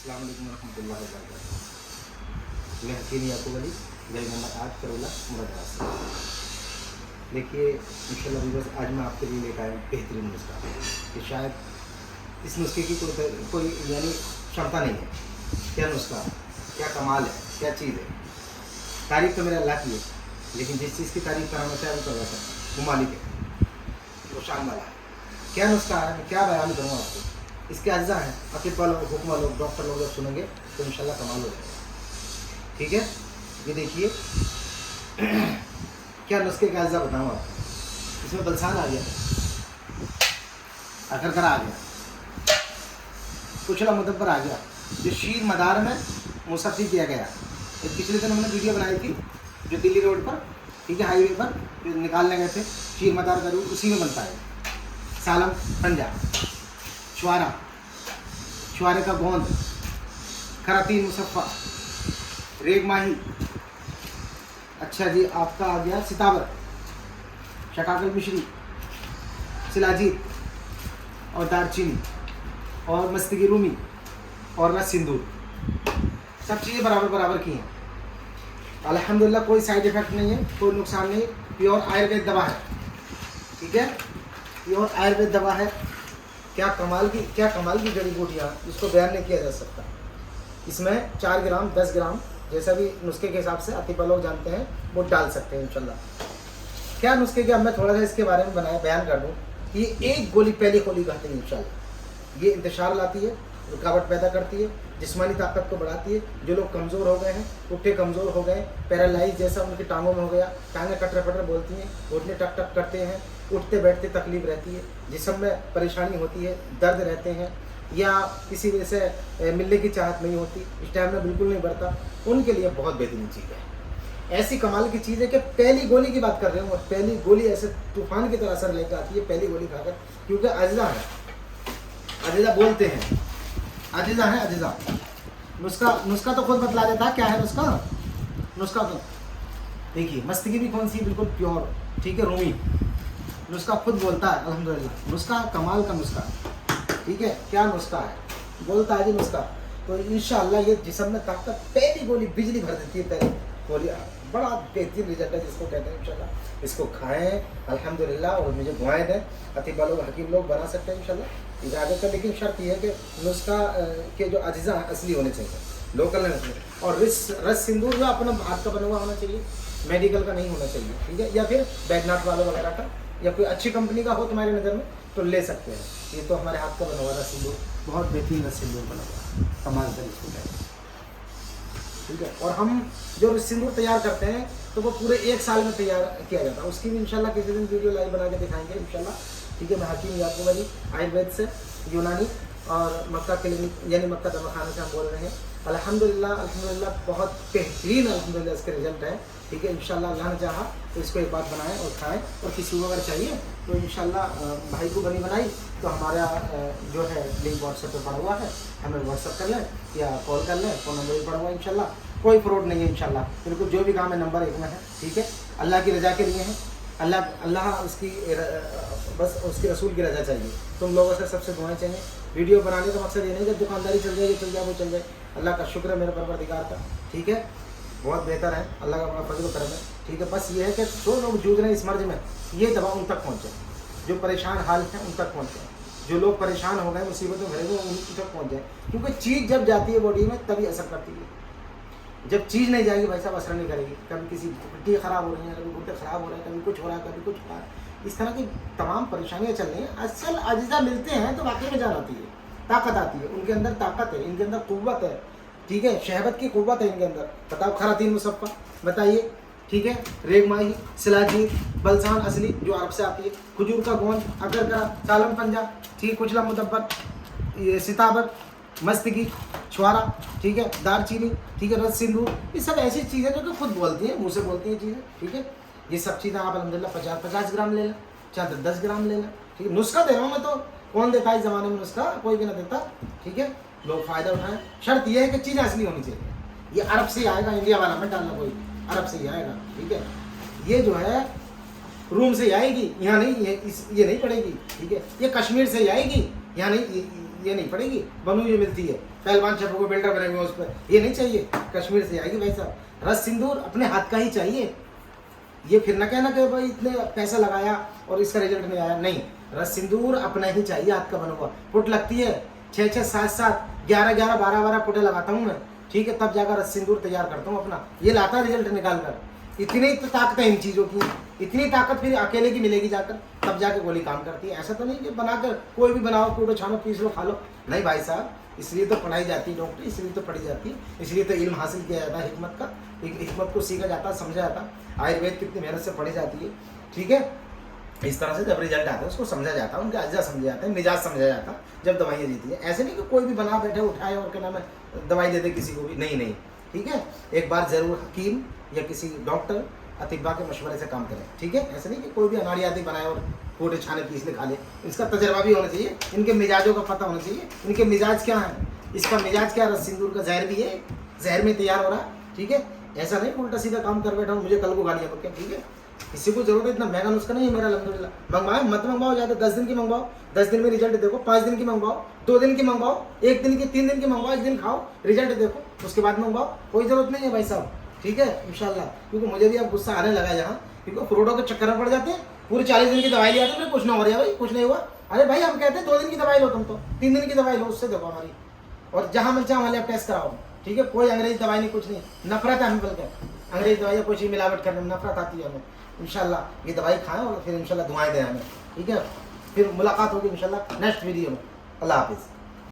अस्सलाम वालेकुम रहमतुल्लाहि व बरकातहू। मैं हकीम याकूब अली गई मोहम्मद आज करोला मुरादाबाद से। देखिए इंशाल्लाह बस आज मैं आपके लिए लेकर आया बेहतरीन नुस्खा कि शायद इस नुस्खे की कोई यानी क्षमता नहीं है। क्या नुस्खा, क्या कमाल है, क्या चीज़ है। तारीफ़ तो मेरे अल्लाह की है, लेकिन जिस चीज़ की तारीफ़ कराना चाहे वो करवा सकता है, वो मालिक है, वो शान वाला है। क्या नुस्खा है, मैं क्या बयान करूँ आपको। इसके अज्जा हैं, अतिपा लोग, हुक्मा लोग, डॉक्टर लोग जब सुनेंगे तो इंशाल्लाह कमाल हो जाएगा। ठीक है, ये देखिए क्या नुस्खे का अज्जा बताऊँ आपको। इसमें बलसान आ गया, अकरकर आ गया, कुचला मुदब्बर आ गया, जो शीर मदार में मुसफ़ी किया गया। एक पिछले दिन हमने वीडियो बनाई थी जो दिल्ली रोड पर, ठीक है, हाईवे पर जो निकालने गए थे, शीर मदार का रूप उसी में बनता है। सालम पंजा, छुआरा, छुआरे का गोंद, खरातीन मुसफ़ा, रेग माही, अच्छा जी आपका आ गया सितावर, शकाकल मिश्री, सिलाजीत और दारचीनी और मस्तिकी रूमी और रस सिंदूर, सब चीज़ें बराबर बराबर की हैं। अल्हम्दुलिल्लाह कोई साइड इफ़ेक्ट नहीं है, कोई नुकसान नहीं। प्योर आयुर्वेद दवा है, ठीक है, प्योर आयुर्वेद दवा है। क्या कमाल की जड़ी बूटियाँ, इसको बयान नहीं किया जा सकता। इसमें 4 ग्राम 10 ग्राम जैसा भी नुस्खे के हिसाब से अतिपा लोग जानते हैं वो डाल सकते हैं इंशाल्लाह। क्या नुस्खे के, अब मैं थोड़ा सा इसके बारे में बयान कर दूँ। ये एक गोली पहली गोली खाते हैं इंशाल्लाह, ये इंतशार लाती है, रुकावट पैदा करती है, जिस्मानी ताकत को बढ़ाती है। जो लोग कमज़ोर हो गए हैं, उठे कमज़ोर हो गए, पैरालाइज जैसा उनकी टांगों में हो गया, टांगें कटर पटर बोलती हैं, घुटने टक टक करते हैं, उठते बैठते तकलीफ रहती है, जिस्म में परेशानी होती है, दर्द रहते हैं, या किसी वजह से मिलने की चाहत नहीं होती, स्टैमिना बिल्कुल नहीं बढ़ता, उनके लिए बहुत बेहतरीन चीज़ है। ऐसी कमाल की चीज़ है कि पहली गोली की बात कर रहे हो, पहली गोली ऐसे तूफान की तरह असर लेकर आती है पहली गोली खाकर, क्योंकि अजीज़ा है, अजीज़ा बोलते हैं, अजीज़ा है, अजीज़ा। नुस्खा तो खुद बतला देता है क्या है नुस्खा तो देखिए, मस्तिकी भी कौन सी, बिल्कुल प्योर, ठीक है, रूमी। नुस्खा खुद बोलता है अल्हम्दुलिल्लाह, नुस्खा कमाल का नुस्खा, ठीक है। क्या नुस्खा है, बोलता है जी नुस्खा। तो इंशाअल्लाह ये जिस्म में ताकत, पहली गोली बिजली भर देती है, पहली गोली बड़ा बेहतरीन रिजल्ट है जिसको कहते हैं। इंशाल्लाह इसको खाएं अल्हम्दुलिल्लाह, और मुझे दुआएं दें। अतिपा लोग, हकीम लोग बना सकते हैं इंशाल्लाह इजाज़त है, लेकिन शर्त यह है कि नुस्खा के जो अज्जा असली होने चाहिए, लोकल नहीं होने चाहिए, और रस सिंदूर जो अपना हाथ का बना हुआ होना चाहिए, मेडिकल का नहीं होना चाहिए, ठीक है, या फिर बैजनाथ वालों वगैरह का, या कोई अच्छी कंपनी का हो तुम्हारी नज़र में तो ले सकते हैं। ये तो हमारे हाथ का बना हुआ रस सिंदूर, बहुत बेहतरीन रस सिंदूर बना हुआ, कमाल का इसको कहते हैं, ठीक है। और हम जो सिंदूर तैयार करते हैं तो वो पूरे 1 साल में तैयार किया जाता है। उसकी भी इंशाल्लाह किसी दिन वीडियो लाइव बना के दिखाएंगे इंशाल्लाह, ठीक है। मैं हकीम याकूब अली आयुर्वेद से, यूनानी और मक्का क्लिनिक यानी मक्का दवाखाना से हम बोल रहे हैं। अल्हम्दुलिल्लाह बहुत बेहतरीन अल्हम्दुलिल्लाह इसके रिजल्ट है, ठीक है। इंशाल्लाह अल्लाह ने चाहा तो इसको एक बार बनाएं और खाएं, और किसी को अगर चाहिए तो इंशाल्लाह भाई को बनाई तो हमारा जो है लिंक व्हाट्सएप पर पड़ा हुआ है, हमें व्हाट्सएप कर लें या कॉल कर लें, फ़ोन नंबर भी पड़ा हुआ है। इंशाल्लाह कोई फ्रॉड नहीं है, इंशाल्लाह बिल्कुल जो भी काम है नंबर 1 में है, ठीक है। अल्लाह की रज़ा के लिए है, अल्लाह उसकी बस उसके रसूल की रज़ा चाहिए, तुम लोगों से सबसे दुआएं चाहिए। वीडियो बनाने का मकसद ये नहीं कि दुकानदारी चल जाएगी, चल जाए वो चल जाए। अल्लाह का शुक्र है मेरे परवरदिगार का, ठीक है, बहुत बेहतर है, अल्लाह का बड़ा फजल करम है, ठीक है। बस ये है कि जो लोग जूझ रहे हैं इस मर्ज में, ये दवा उन तक पहुँचे, जो परेशान हाल हैं उन तक पहुँचे, जो लोग परेशान हो गए मुसीबतों भरे हुए उन तक पहुँच जाए, क्योंकि चीज़ जब जाती है बॉडी में तभी असर करती है। जब चीज़ नहीं जाएगी भाई साहब असर नहीं करेगी। कभी किसी हड्डी ख़राब हो रही है, कभी गुर्दे ख़राब हो रहे हैं, कभी कुछ हो रहा है, कभी कुछ हो रहा है, इस तरह की तमाम परेशानियाँ चल रही हैं। असल अज्जा मिलते हैं तो वाकई में जान आती है, ताकत आती है, उनके अंदर ताकत है, इनके अंदर कुव्वत है, ठीक है, शहबत की कुव्वत है इनके अंदर। बताओ, खरातीन मुसफ़ा बताइए, ठीक है, रेग माही, सिलाजीत, बलसान असली जो अरब से आती है, खजूर का गोंद, अकरकरा, सालम पंजा, ठीक, कुचला मुदब्बर, ये सिताबर, मस्तिकी, छुआरा, ठीक है, दारचीनी, ठीक है, रस सिंदूर, ये सब ऐसी चीज़ें जो कि खुद बोलती हैं, मुँह से बोलती हैं चीज़ें, ठीक है। ये सब चीज़ें आप अल्हम्दुलिल्लाह 50-50 ग्राम ले लें, चाहे 10 ग्राम ले लें, ठीक है। नुस्खा दे रहा हूँ मैं, तो कौन देता है इस ज़माने में नुस्खा, कोई भी ना देता, ठीक है। लोग फ़ायदा उठाएं, शर्त यह है कि चीज़ असली होनी चाहिए। ये अरब से आएगा, इंडिया वाला मत डालना, कोई अरब से ही आएगा, ठीक है। ये जो है रूम से ही आएगी, यहाँ नहीं, ये नहीं पड़ेगी, ठीक है। ये कश्मीर से ही आएगी, यहाँ नहीं, ये नहीं पड़ेगी, बनी हुई मिलती है, पहलवान छपो बिल्डर बने हुए उस पर, ये नहीं चाहिए, कश्मीर से आएगी भाई साहब। रस सिंदूर अपने हाथ का ही चाहिए, ये फिर ना कहना कि भाई इतने पैसा लगाया और इसका रिजल्ट नहीं आया, नहीं, रस सिंदूर अपना ही चाहिए, हाथ का बना हुआ। पुट लगती है 6-6, 7-7, 11-11, 12-12 पुटे लगाता हूँ मैं, ठीक है, तब जाकर रस सिंदूर तैयार करता हूँ अपना, ये लाता है रिजल्ट निकाल कर। इतनी तो ताकत है इन चीज़ों की, इतनी ताकत फिर अकेले की मिलेगी जाकर, तब जाके गोली काम करती है। ऐसा तो नहीं कि बनाकर कोई भी बनाओ, कूटो छानो, पीस लो, खा लो, नहीं भाई साहब, इसलिए तो पढ़ाई जाती है डॉक्टर, इसलिए तो पढ़ी जाती है, इसलिए तो इल्म हासिल किया जाता है हिकमत का, हिकमत को सीखा जाता है, समझा जाता है। आयुर्वेद कितनी मेहनत से पढ़ी जाती है, ठीक है। इस तरह से जब रिजल्ट आता है उसको समझा जाता है, उनके अज्जा समझे जाते हैं, मिजाज समझा जाता है, जब दवाइयाँ देती है। ऐसे नहीं कि कोई भी बना बैठे उठाए और क्या नाम है दवाई दे दे किसी को भी, नहीं नहीं, ठीक है। एक बार जरूर हकीम या किसी डॉक्टर अतिब्बा के मशवरे से काम करें, ठीक है। ऐसे नहीं कि कोई भी अनाड़ी आदि बनाए और कोटे छाने पीस ले खा ले, इसका तजर्बा भी होना चाहिए, इनके मिजाजों का पता होना चाहिए, इनके मिजाज क्या है, इसका मिजाज क्या, रस सिंदूर का जहर भी है, जहर में तैयार हो रहा है, ठीक है। ऐसा नहीं उल्टा सीधा काम कर बैठा हूँ, मुझे कल को गालियाँ बके, ठीक है। किसी को जरूरत है, इतना महंगा नुस्खा नहीं है मेरा, अल्हम्दुलिल्लाह। मंगवाओ मत मंगवाओ ज़्यादा, 10 दिन की मंगवाओ, 10 दिन में रिजल्ट देखो, 5 दिन की मंगवाओ, 2 दिन की मंगवाओ, 1 दिन की, 3 दिन की मंगवाओ, 1 दिन खाओ, रिजल्ट देखो, उसके बाद मंगवाओ, कोई ज़रूरत नहीं है भाई साहब, ठीक है, इंशाल्लाह। क्योंकि मुझे भी अब गुस्सा आने लगा यहाँ, क्योंकि फ्रूटों के चक्कर में पड़ जाते हैं, पूरे 40 दिन की दवाई लिया तो कुछ ना हो रहा भाई, कुछ नहीं हुआ। अरे भाई हम कहते हैं 2 दिन की दवाई लो, तुम तो 3 दिन की दवाई लो, उससे देखो हमारी, और जहाँ मिल चाहे वहाँ टेस्ट कराओ, ठीक है। कोई अंग्रेजी दवाई नहीं, कुछ नहीं, नफरत है हमें, बल्कि अंग्रेजी दवाई कुछ ही मिलावट करने में नफरत आती है हमें। इंशाल्लाह ये दवाई खाएं और फिर इंशाल्लाह दुआएं दें हमें, ठीक है। फिर मुलाकात होगी इंशाल्लाह नेक्स्ट वीडियो में। अल्लाह हाफिज़।